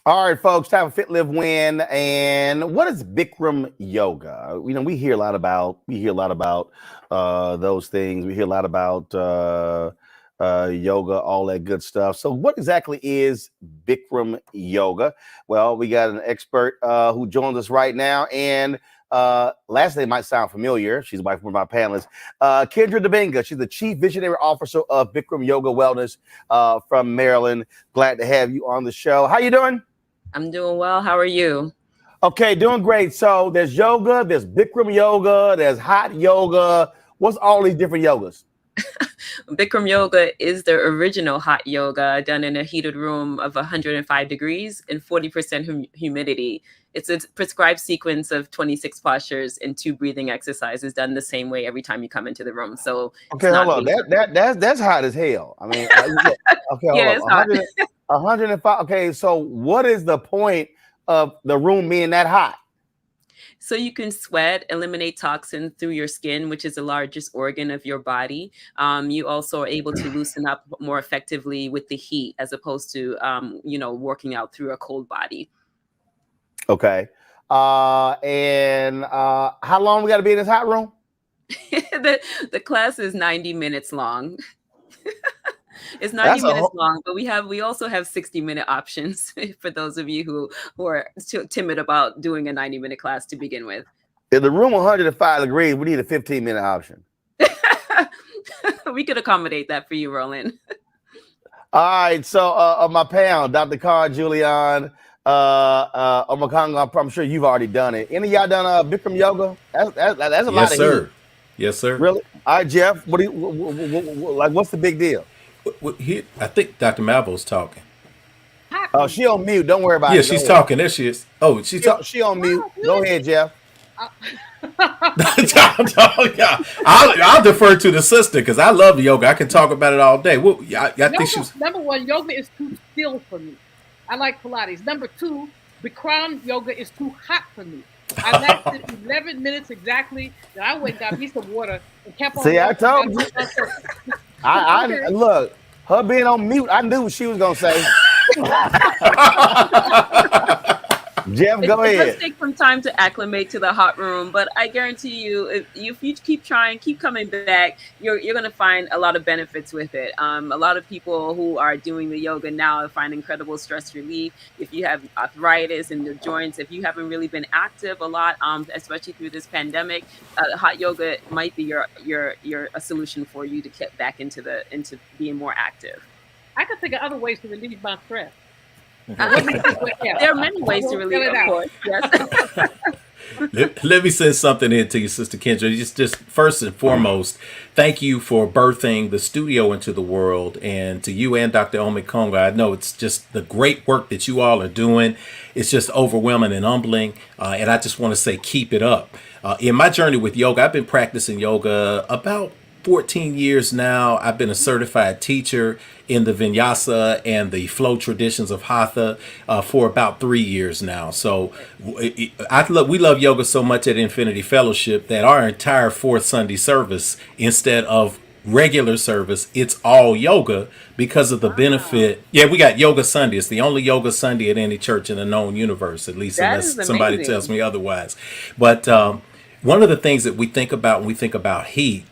All right, folks, time for Fit Live Win. And what is Bikram yoga? We hear a lot about those things. We hear a lot about yoga, all that good stuff. So what exactly is Bikram yoga? Well, we got an expert who joins us right now, and last name might sound familiar. She's wife of one of my panelists, Kendra Dibinga. She's the Chief Visionary Officer of Bikram Yoga Wellness from Maryland. Glad to have you on the show. How you doing? I'm doing well. How are you? Okay, doing great. So there's yoga, there's Bikram yoga, there's hot yoga. What's all these different yogas? Bikram yoga is the original hot yoga done in a heated room of 105 degrees and 40% humidity. It's a prescribed sequence of 26 postures and 2 breathing exercises done the same way every time you come into the room. So okay, hold on. That's hot as hell. I mean, okay, yeah, hold on. 105. Okay, so what is the point of the room being that hot? So you can sweat, eliminate toxins through your skin, which is the largest organ of your body. You also are able to loosen up more effectively with the heat as opposed to, working out through a cold body. Okay. And how long we got to be in this hot room? The class is 90 minutes long. It's 90 minutes long, but we also have 60-minute options for those of you who are too timid about doing a 90-minute class to begin with. In the room 105 degrees, we need a 15-minute option. We could accommodate that for you, Roland. All right, so my panel, Dr. Carl Julian, Omékongo, I'm sure you've already done it. Any of y'all done Bikram yoga? That's a lot of heat. Yes, sir. Really? All right, Jeff. What's the big deal? I think Dr. Malvo's talking. Oh, she on mute. Don't worry about it. Yeah, she's talking. There she is. Oh, she on mute. Go ahead, Jeff. I'll defer to the sister because I love yoga. I can talk about it all day. Well, I think she's number one. Yoga is too still for me. I like Pilates. Number two, Bikram yoga is too hot for me. I lasted 11 minutes exactly. Then I went and got me some water and kept on. See, I told you. I look, her being on mute, I knew what she was gonna say. Jeff, go ahead. It does take some time to acclimate to the hot room, but I guarantee you, if you keep trying, keep coming back, you're going to find a lot of benefits with it. A lot of people who are doing the yoga now find incredible stress relief. If you have arthritis in the joints, if you haven't really been active a lot, especially through this pandemic, hot yoga might be a solution for you to get back into being more active. I could think of other ways to relieve my stress. There are many ways to relieve it, of course. Yes. Let me send something into you, Sister Kendra. Just first and foremost, thank you for birthing the studio into the world, and to you and Dr. Omékongo. I know it's just the great work that you all are doing. It's just overwhelming and humbling, and I just want to say keep it up. In my journey with yoga, I've been practicing yoga about 14 years now. I've been a certified teacher in the Vinyasa and the flow traditions of Hatha for about 3 years now. So we love yoga so much at Infinity Fellowship that our entire fourth Sunday service, instead of regular service, it's all yoga because of the benefit. Yeah, we got Yoga Sunday. It's the only Yoga Sunday at any church in the known universe, at least unless somebody tells me otherwise. But one of the things that we think about when we think about heat,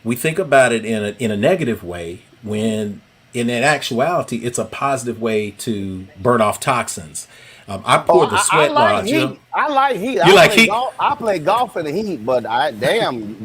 we think about it in a negative way, when in actuality it's a positive way to burn off toxins. I pour the sweat lodge. I like heat. You like heat? I play golf in the heat, but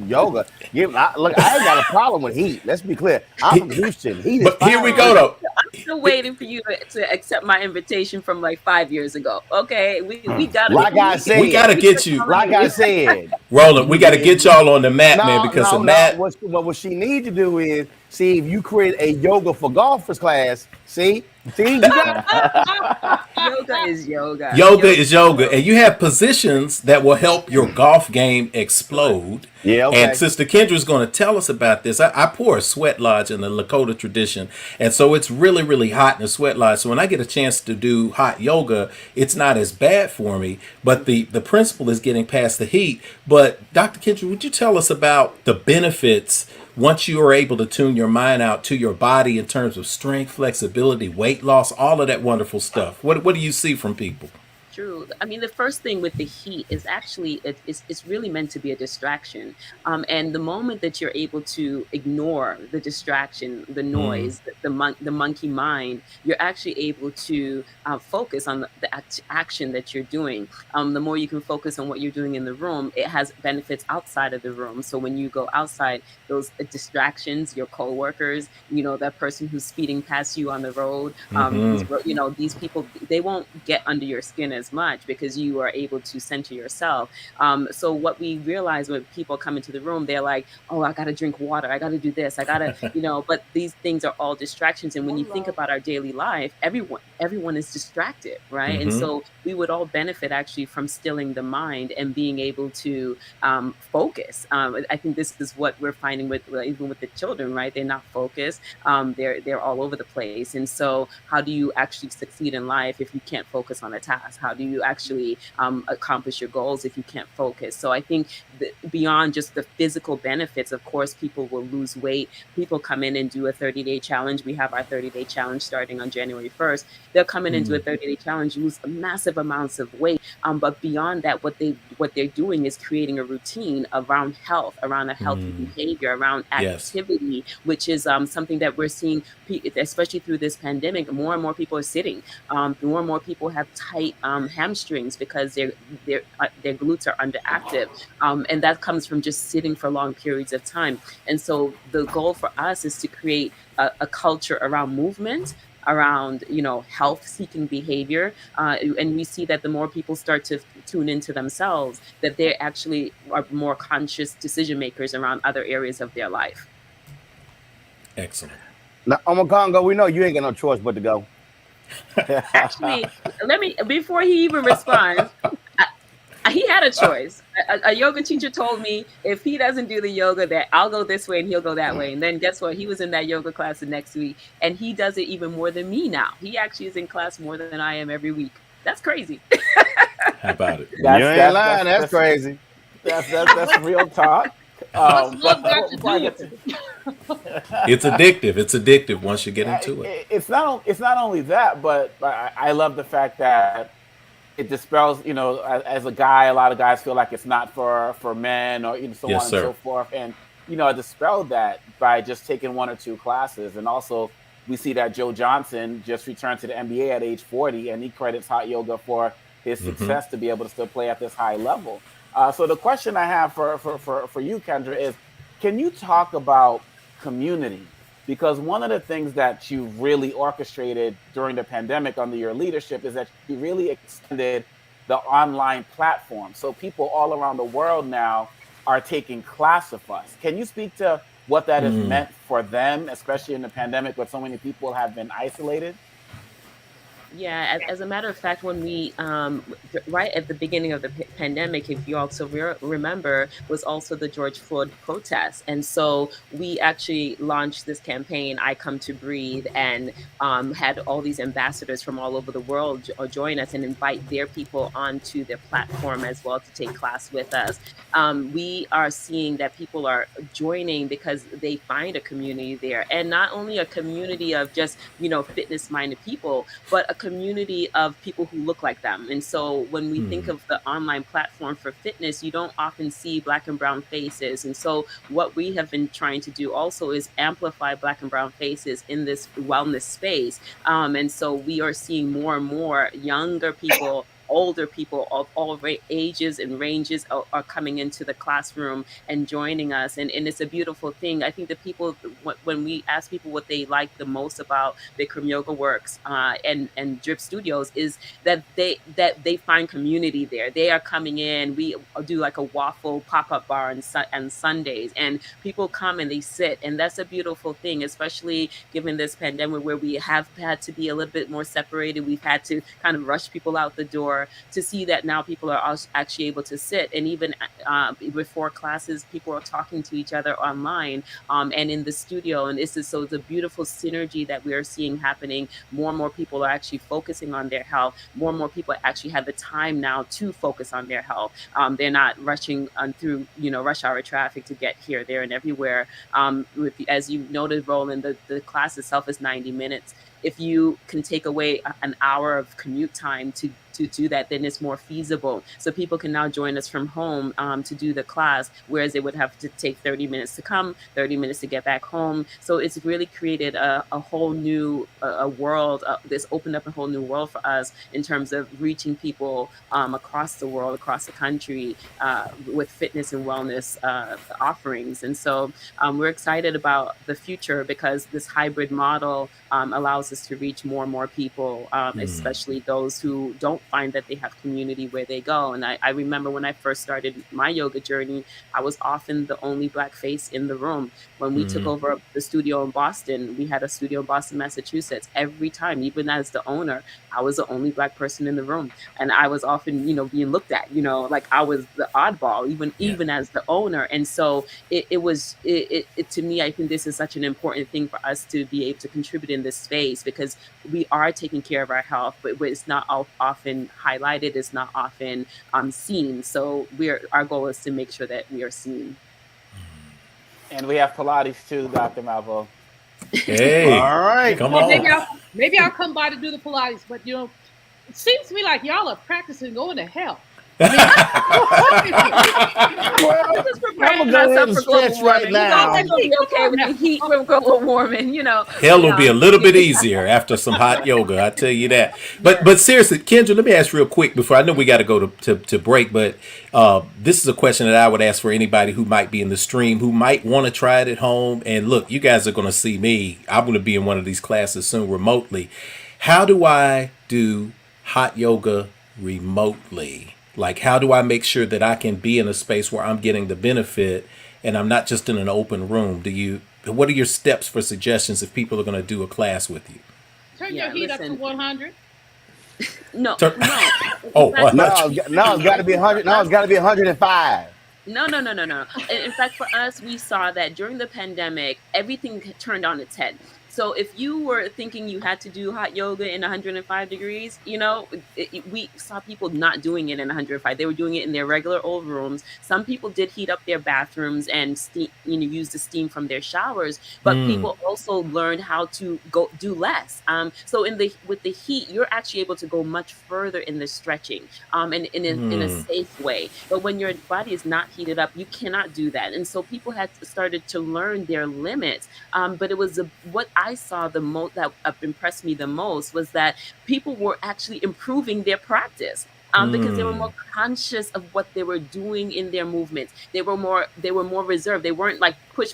yoga. Look, I ain't got a problem with heat. Let's be clear. I'm from Houston. Heat is fine. Here we go though. I'm still waiting for you to accept my invitation from like 5 years ago. Okay, we got to. We got to get you. Like I said, Roland, we got to get y'all on the mat, man, because the mat. What she need to do is see if you create a yoga for golfers class. See, you got yoga is yoga. Yoga is yoga, and you have positions that will help your golf game explode. Yeah, okay. And Sister Kendra is going to tell us about this. I pour a sweat lodge in the Lakota tradition, and so it's really, really hot in the sweat lodge. So when I get a chance to do hot yoga, it's not as bad for me. But the principle is getting past the heat. But Dr. Kendra, would you tell us about the benefits once you are able to tune your mind out to your body in terms of strength, flexibility, weight loss, all of that wonderful stuff? What do you see from people? True. I mean, the first thing with the heat is actually it's really meant to be a distraction. And the moment that you're able to ignore the distraction, the Mm, noise, the monkey mind, you're actually able to focus on the action that you're doing. The more you can focus on what you're doing in the room, it has benefits outside of the room. So when you go outside, those distractions, your coworkers, that person who's speeding past you on the road, mm-hmm. these people, they won't get under your skin as much because you are able to center yourself. So what we realize when people come into the room, they're like, oh, I got to drink water. I got to do this. I got to, but these things are all distractions. And when you think about our daily life, everyone is distracted, right? And Mm-hmm. so we would all benefit actually from stilling the mind and being able to focus. I think this is what we're finding with even with the children, right? They're not focused. They're all over the place. And so how do you actually succeed in life if you can't focus on a task? How do you actually accomplish your goals if you can't focus? So I think beyond just the physical benefits, of course, people will lose weight. People come in and do a 30-day challenge. We have our 30-day challenge starting on January 1st. They'll come in and do a 30-day challenge, lose massive amounts of weight. But beyond that, what they're doing is creating a routine around health, around a healthy behavior, around Yes. activity, which is something that we're seeing, especially through this pandemic. More and more people are sitting. More and more people have tight hamstrings because their glutes are underactive, and that comes from just sitting for long periods of time. And so the goal for us is to create a culture around movement, around health seeking behavior, and we see that the more people start to tune into themselves, that they actually are more conscious decision makers around other areas of their life. Excellent. Now, Omékongo, we know you ain't got no choice but to go. Actually, let me, before he even responds, he had a choice. A yoga teacher told me if he doesn't do the yoga, that I'll go this way and he'll go that way. And then guess what? He was in that yoga class the next week, and he does it even more than me now. He actually is in class more than I am every week. That's crazy. How about it? You ain't lying. That's crazy. That's real talk. What's love got to before I do get with to it? It's addictive. It's addictive once you get into it. it's not only that, but I love the fact that it dispels, as a guy, a lot of guys feel like it's not for men, or so Yes, on and sir. so forth. And I dispelled that by just taking 1 or 2 classes. And also we see that Joe Johnson just returned to the NBA at age 40, and he credits hot yoga for his success to be able to still play at this high level. So the question I have for you, Kendra, is can you talk about community? Because one of the things that you really orchestrated during the pandemic under your leadership is that you really extended the online platform. So people all around the world now are taking class with us. Can you speak to what that has meant for them, especially in the pandemic where so many people have been isolated? Yeah, as a matter of fact, when we right at the beginning of the pandemic, if you also remember, was also the George Floyd protests, and so we actually launched this campaign, "I Come to Breathe," and had all these ambassadors from all over the world join us and invite their people onto their platform as well to take class with us. We are seeing that people are joining because they find a community there, and not only a community of just fitness-minded people, but a community of people who look like them. And so when we think of the online platform for fitness, you don't often see Black and brown faces. And so what we have been trying to do also is amplify Black and brown faces in this wellness space. And so we are seeing more and more younger people, older people of all ages and ranges are coming into the classroom and joining us, and it's a beautiful thing. I think the people, when we ask people what they like the most about Bikram Yoga Works and Drip Studios, is that they find community there. They are coming in. We do like a waffle pop-up bar on Sundays, and people come and they sit, and that's a beautiful thing, especially given this pandemic where we have had to be a little bit more separated. We've had to kind of rush people out the door. before, to see that now people are actually able to sit, and even before classes, people are talking to each other online and in the studio. And it's a beautiful synergy that we are seeing happening. More and more people are actually focusing on their health. More and more people actually have the time now to focus on their health. They're not rushing through rush hour traffic to get here, there, and everywhere. As you noted, Roland, the class itself is 90 minutes. If you can take away an hour of commute time to do that, then it's more feasible. So people can now join us from home to do the class, whereas they would have to take 30 minutes to come, 30 minutes to get back home. So it's really created a whole new world. This opened up a whole new world for us in terms of reaching people across the world, across the country, with fitness and wellness offerings. And so we're excited about the future, because this hybrid model allows us to reach more and more people, especially those who don't find that they have community where they go. And I remember when I first started my yoga journey, I was often the only Black face in the room. When we took over the studio in Boston, we had a studio in Boston, Massachusetts. Every time, even as the owner, I was the only Black person in the room. And I was often, being looked at, like I was the oddball, even as the owner. And so it was to me, I think this is such an important thing for us to be able to contribute in this space, because we are taking care of our health, but it's not often highlighted, it's not often seen. So our goal is to make sure that we are seen. And we have Pilates too, Dr. Malvo. Hey, all right, come on. Maybe I'll come by to do the Pilates, but it seems to me like y'all are practicing going to hell. Well, I'm gonna go ahead and stretch right now. It's gonna be okay with the heat from global warming, Hell will be a little bit easier after some hot yoga, I tell you that. But seriously, Kendra, let me ask real quick before, I know we got to go to break, but this is a question that I would ask for anybody who might be in the stream, who might want to try it at home. And look, you guys are going to see me. I'm going to be in one of these classes soon remotely. How do I do hot yoga remotely? Like, how do I make sure that I can be in a space where I'm getting the benefit and I'm not just in an open room? What are your steps for suggestions if people are going to do a class with you? Turn your heat up to 100. No. Oh, no, it's got to be 100. No, it's got to be 105. No. In fact, for us, we saw that during the pandemic, everything turned on its head. So if you were thinking you had to do hot yoga in 105 degrees, we saw people not doing it in 105. They were doing it in their regular old rooms. Some people did heat up their bathrooms and steam, use the steam from their showers. But people also learned how to go do less. So with the heat, you're actually able to go much further in the stretching, and in a safe way. But when your body is not heated up, you cannot do that. And so people had started to learn their limits. But it was what I saw the most that impressed me the most was that people were actually improving their practice. Because they were more conscious of what they were doing in their movements. They were more reserved. They weren't like push.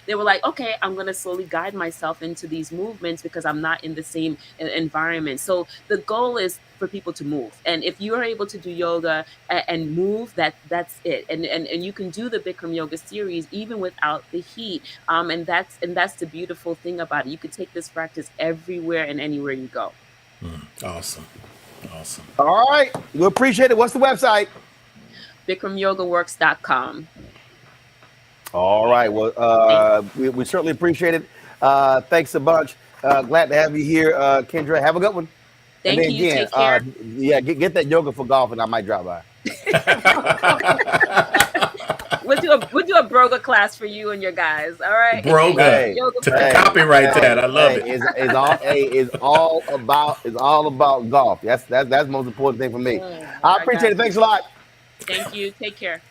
They were like, okay, I'm going to slowly guide myself into these movements because I'm not in the same environment. So the goal is for people to move. And if you are able to do yoga and move, that's it. And you can do the Bikram yoga series even without the heat. And that's the beautiful thing about it. You could take this practice everywhere and anywhere you go. Awesome. All right. We appreciate it. What's the website? BikramYogaWorks.com. All right. Well, we certainly appreciate it. Thanks a bunch. Glad to have you here, Kendra. Have a good one. Thank you. Again, take care. Get that yoga for golf, and I might drop by. We'll do a broga class for you and your guys. All right. Broga. Copyright that. I love it. It's all about golf. That's the most important thing for me. I appreciate it. Thanks a lot. Thank you. Take care.